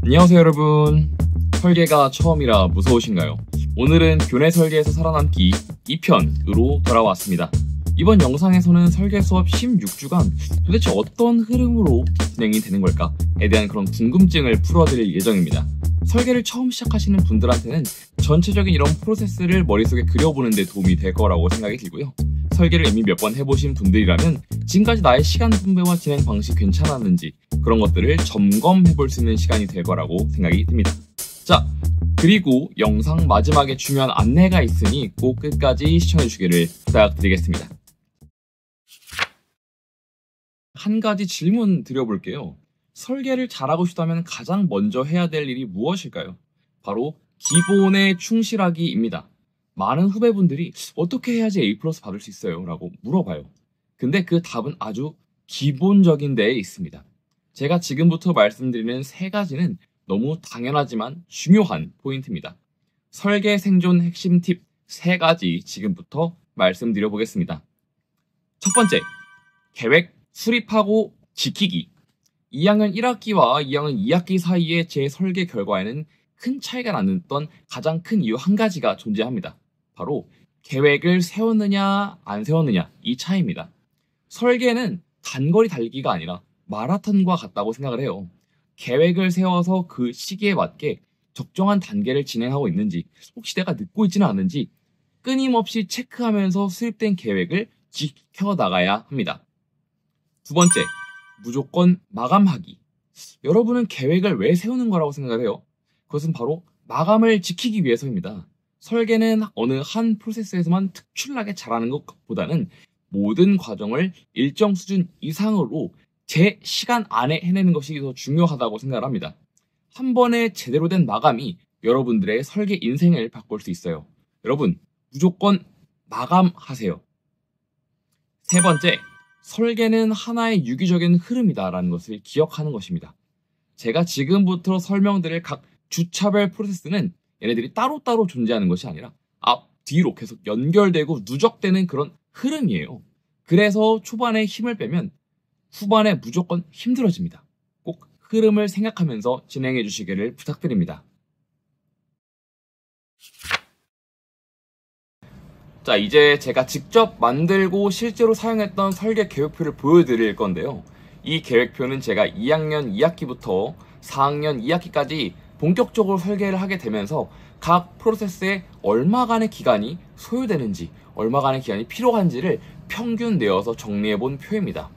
안녕하세요 여러분. 설계가 처음이라 무서우신가요? 오늘은 교내 설계에서 살아남기 2편으로 돌아왔습니다. 이번 영상에서는 설계 수업 16주간 도대체 어떤 흐름으로 진행이 되는 걸까에 대한 그런 궁금증을 풀어드릴 예정입니다. 설계를 처음 시작하시는 분들한테는 전체적인 이런 프로세스를 머릿속에 그려보는 데 도움이 될 거라고 생각이 들고요. 설계를 이미 몇 번 해보신 분들이라면 지금까지 나의 시간 분배와 진행 방식 괜찮았는지 그런 것들을 점검해 볼 수 있는 시간이 될 거라고 생각이 듭니다. 자, 그리고 영상 마지막에 중요한 안내가 있으니 꼭 끝까지 시청해 주시기를 부탁드리겠습니다. 한 가지 질문 드려볼게요. 설계를 잘하고 싶다면 가장 먼저 해야 될 일이 무엇일까요? 바로 기본에 충실하기입니다. 많은 후배분들이 어떻게 해야지 A+ 받을 수 있어요? 라고 물어봐요. 근데 그 답은 아주 기본적인 데에 있습니다. 제가 지금부터 말씀드리는 세 가지는 너무 당연하지만 중요한 포인트입니다. 설계 생존 핵심 팁 세 가지 지금부터 말씀드려 보겠습니다. 첫 번째, 계획 수립하고 지키기. 2학년 1학기와 2학년 2학기 사이에 제 설계 결과에는 큰 차이가 났던 가장 큰 이유 한 가지가 존재합니다. 바로 계획을 세웠느냐 안 세웠느냐 이 차이입니다. 설계는 단거리 달리기가 아니라 마라톤과 같다고 생각을 해요. 계획을 세워서 그 시기에 맞게 적정한 단계를 진행하고 있는지, 혹시 내가 늦고 있지는 않은지 끊임없이 체크하면서 수립된 계획을 지켜나가야 합니다. 두 번째, 무조건 마감하기. 여러분은 계획을 왜 세우는 거라고 생각을 해요? 그것은 바로 마감을 지키기 위해서입니다. 설계는 어느 한 프로세스에서만 특출나게 잘하는 것보다는 모든 과정을 일정 수준 이상으로 제 시간 안에 해내는 것이 더 중요하다고 생각을 합니다. 한 번에 제대로 된 마감이 여러분들의 설계 인생을 바꿀 수 있어요. 여러분, 무조건 마감하세요. 세 번째, 설계는 하나의 유기적인 흐름이다라는 것을 기억하는 것입니다. 제가 지금부터 설명드릴 각 주차별 프로세스는 얘네들이 따로따로 존재하는 것이 아니라 앞, 뒤로 계속 연결되고 누적되는 그런 흐름이에요. 그래서 초반에 힘을 빼면 후반에 무조건 힘들어집니다. 꼭 흐름을 생각하면서 진행해 주시기를 부탁드립니다. 자, 이제 제가 직접 만들고 실제로 사용했던 설계 계획표를 보여드릴 건데요. 이 계획표는 제가 2학년 2학기부터 4학년 2학기까지 본격적으로 설계를 하게 되면서 각 프로세스에 얼마간의 기간이 소요되는지, 얼마간의 기간이 필요한지를 평균 내어서 정리해본 표입니다.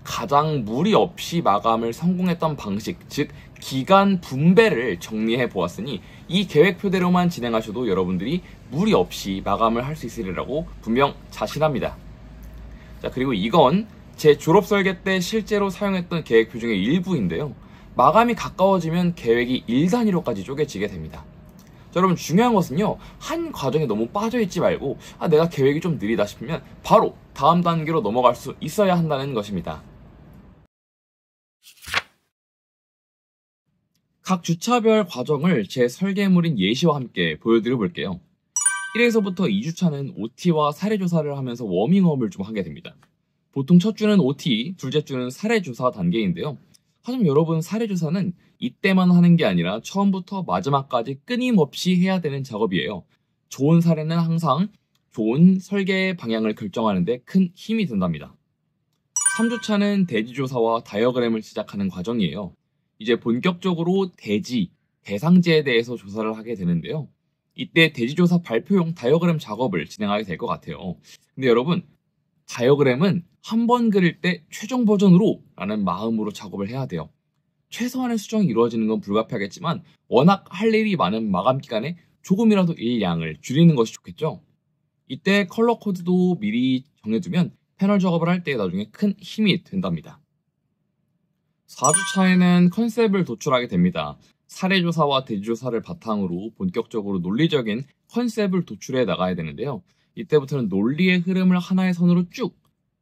가장 무리 없이 마감을 성공했던 방식, 즉 기간 분배를 정리해 보았으니 이 계획표대로만 진행하셔도 여러분들이 무리 없이 마감을 할 수 있으리라고 분명 자신합니다. 자, 그리고 이건 제 졸업 설계 때 실제로 사용했던 계획표 중에 일부인데요. 마감이 가까워지면 계획이 1단위로까지 쪼개지게 됩니다. 자, 여러분 중요한 것은요, 한 과정에 너무 빠져있지 말고 내가 계획이 좀 느리다 싶으면 바로 다음 단계로 넘어갈 수 있어야 한다는 것입니다. 각 주차별 과정을 제 설계물인 예시와 함께 보여드려 볼게요. 1에서부터 2주차는 OT와 사례조사를 하면서 워밍업을 좀 하게 됩니다. 보통 첫 주는 OT, 둘째 주는 사례조사 단계인데요. 하지만 여러분, 사례조사는 이때만 하는 게 아니라 처음부터 마지막까지 끊임없이 해야 되는 작업이에요. 좋은 사례는 항상 좋은 설계의 방향을 결정하는 데 큰 힘이 된답니다. 3주차는 대지조사와 다이어그램을 시작하는 과정이에요. 이제 본격적으로 대지, 대상지에 대해서 조사를 하게 되는데요. 이때 대지조사 발표용 다이어그램 작업을 진행하게 될 것 같아요. 근데 여러분, 다이어그램은 한 번 그릴 때 최종 버전으로 라는 마음으로 작업을 해야 돼요. 최소한의 수정이 이루어지는 건 불가피하겠지만 워낙 할 일이 많은 마감 기간에 조금이라도 일량을 줄이는 것이 좋겠죠. 이때 컬러 코드도 미리 정해두면 패널 작업을 할 때 나중에 큰 힘이 된답니다. 4주차에는 컨셉을 도출하게 됩니다. 사례조사와 대지조사를 바탕으로 본격적으로 논리적인 컨셉을 도출해 나가야 되는데요. 이때부터는 논리의 흐름을 하나의 선으로 쭉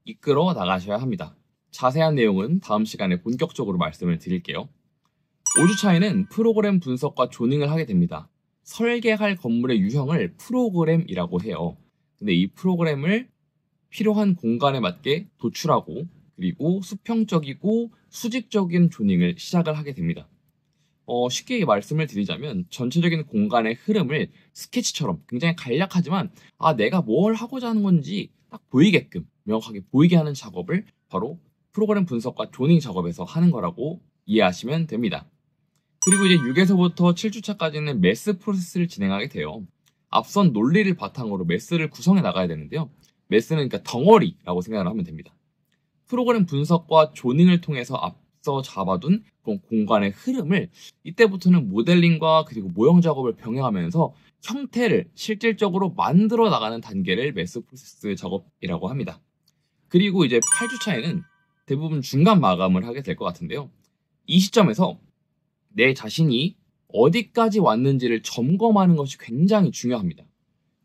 이끌어 나가셔야 합니다. 자세한 내용은 다음 시간에 본격적으로 말씀을 드릴게요. 5주차에는 프로그램 분석과 조닝을 하게 됩니다. 설계할 건물의 유형을 프로그램이라고 해요. 근데 이 프로그램을 필요한 공간에 맞게 도출하고 그리고 수평적이고 수직적인 조닝을 시작을 하게 됩니다. 쉽게 말씀을 드리자면 전체적인 공간의 흐름을 스케치처럼 굉장히 간략하지만 내가 뭘 하고자 하는 건지 딱 보이게끔 명확하게 보이게 하는 작업을 바로 프로그램 분석과 조닝 작업에서 하는 거라고 이해하시면 됩니다. 그리고 이제 6에서부터 7주차까지는 매스 프로세스를 진행하게 돼요. 앞선 논리를 바탕으로 매스를 구성해 나가야 되는데요. 매스는 그러니까 덩어리라고 생각을 하면 됩니다. 프로그램 분석과 조닝을 통해서 앞서 잡아둔 그런 공간의 흐름을 이때부터는 모델링과 그리고 모형 작업을 병행하면서 형태를 실질적으로 만들어 나가는 단계를 매스 프로세스 작업이라고 합니다. 그리고 이제 8주차에는 대부분 중간 마감을 하게 될 것 같은데요. 이 시점에서 내 자신이 어디까지 왔는지를 점검하는 것이 굉장히 중요합니다.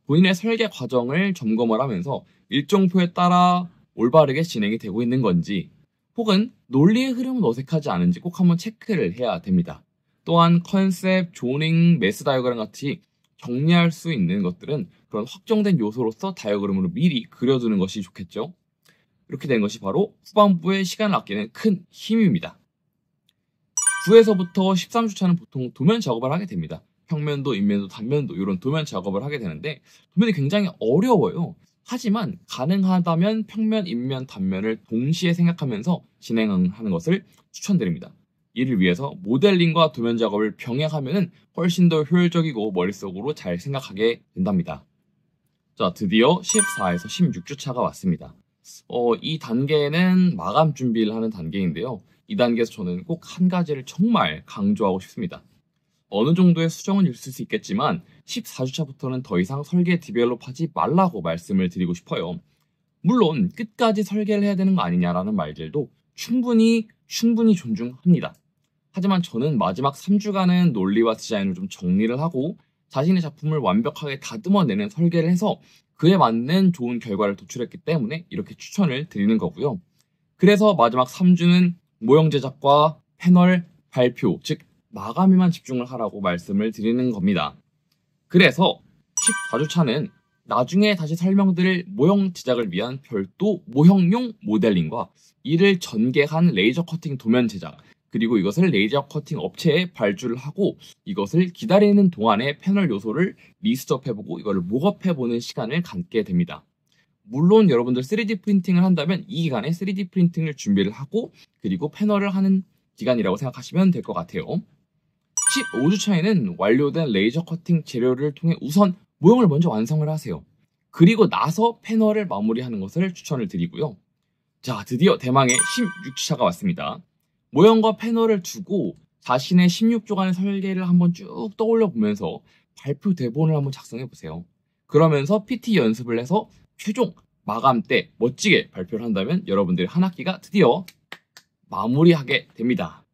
본인의 설계 과정을 점검을 하면서 일정표에 따라 올바르게 진행이 되고 있는 건지 혹은 논리의 흐름은 어색하지 않은지 꼭 한번 체크를 해야 됩니다. 또한 컨셉, 조닝, 매스 다이어그램 같이 정리할 수 있는 것들은 그런 확정된 요소로서 다이어그램으로 미리 그려두는 것이 좋겠죠. 이렇게 된 것이 바로 후반부에 시간을 아끼는 큰 힘입니다. 9에서부터 13주차는 보통 도면 작업을 하게 됩니다. 평면도, 인면도, 단면도 이런 도면 작업을 하게 되는데 도면이 굉장히 어려워요. 하지만 가능하다면 평면, 인면, 단면을 동시에 생각하면서 진행하는 것을 추천드립니다. 이를 위해서 모델링과 도면 작업을 병행하면 훨씬 더 효율적이고 머릿속으로 잘 생각하게 된답니다. 자, 드디어 14에서 16주차가 왔습니다. 이 단계는 마감 준비를 하는 단계인데요. 이 단계에서 저는 꼭 한 가지를 정말 강조하고 싶습니다. 어느 정도의 수정은 있을 수 있겠지만 14주차부터는 더 이상 설계 디벨롭하지 말라고 말씀을 드리고 싶어요. 물론 끝까지 설계를 해야 되는 거 아니냐라는 말들도 충분히 존중합니다. 하지만 저는 마지막 3주간은 논리와 디자인을 좀 정리를 하고 자신의 작품을 완벽하게 다듬어내는 설계를 해서 그에 맞는 좋은 결과를 도출했기 때문에 이렇게 추천을 드리는 거고요. 그래서 마지막 3주는 모형 제작과 패널 발표, 즉 마감에만 집중을 하라고 말씀을 드리는 겁니다. 그래서 14주차는 나중에 다시 설명드릴 모형 제작을 위한 별도 모형용 모델링과 이를 전개한 레이저 커팅 도면 제작, 그리고 이것을 레이저 커팅 업체에 발주를 하고 이것을 기다리는 동안에 패널 요소를 리스트업해보고 이거를 목업해보는 시간을 갖게 됩니다. 물론 여러분들 3D 프린팅을 한다면 이 기간에 3D 프린팅을 준비를 하고 그리고 패널을 하는 기간이라고 생각하시면 될 것 같아요. 15주차에는 완료된 레이저 커팅 재료를 통해 우선 모형을 먼저 완성을 하세요. 그리고 나서 패널을 마무리하는 것을 추천을 드리고요. 자, 드디어 대망의 16주차가 왔습니다. 모형과 패널을 두고 자신의 16주간의 설계를 한번 쭉 떠올려 보면서 발표 대본을 한번 작성해 보세요. 그러면서 PT 연습을 해서 최종 마감 때 멋지게 발표를 한다면 여러분들의 한 학기가 드디어 마무리하게 됩니다.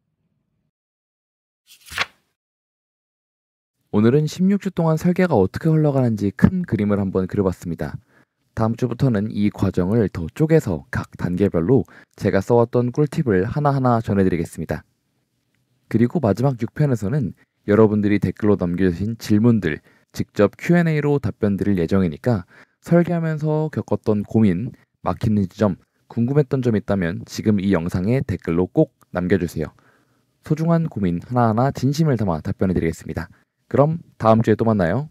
오늘은 16주 동안 설계가 어떻게 흘러가는지 큰 그림을 한번 그려봤습니다. 다음 주부터는 이 과정을 더 쪼개서 각 단계별로 제가 써왔던 꿀팁을 하나하나 전해드리겠습니다. 그리고 마지막 6편에서는 여러분들이 댓글로 남겨주신 질문들 직접 Q&A로 답변 드릴 예정이니까 설계하면서 겪었던 고민, 막히는 지점, 궁금했던 점 있다면 지금 이 영상에 댓글로 꼭 남겨주세요. 소중한 고민 하나하나 진심을 담아 답변해드리겠습니다. 그럼 다음 주에 또 만나요.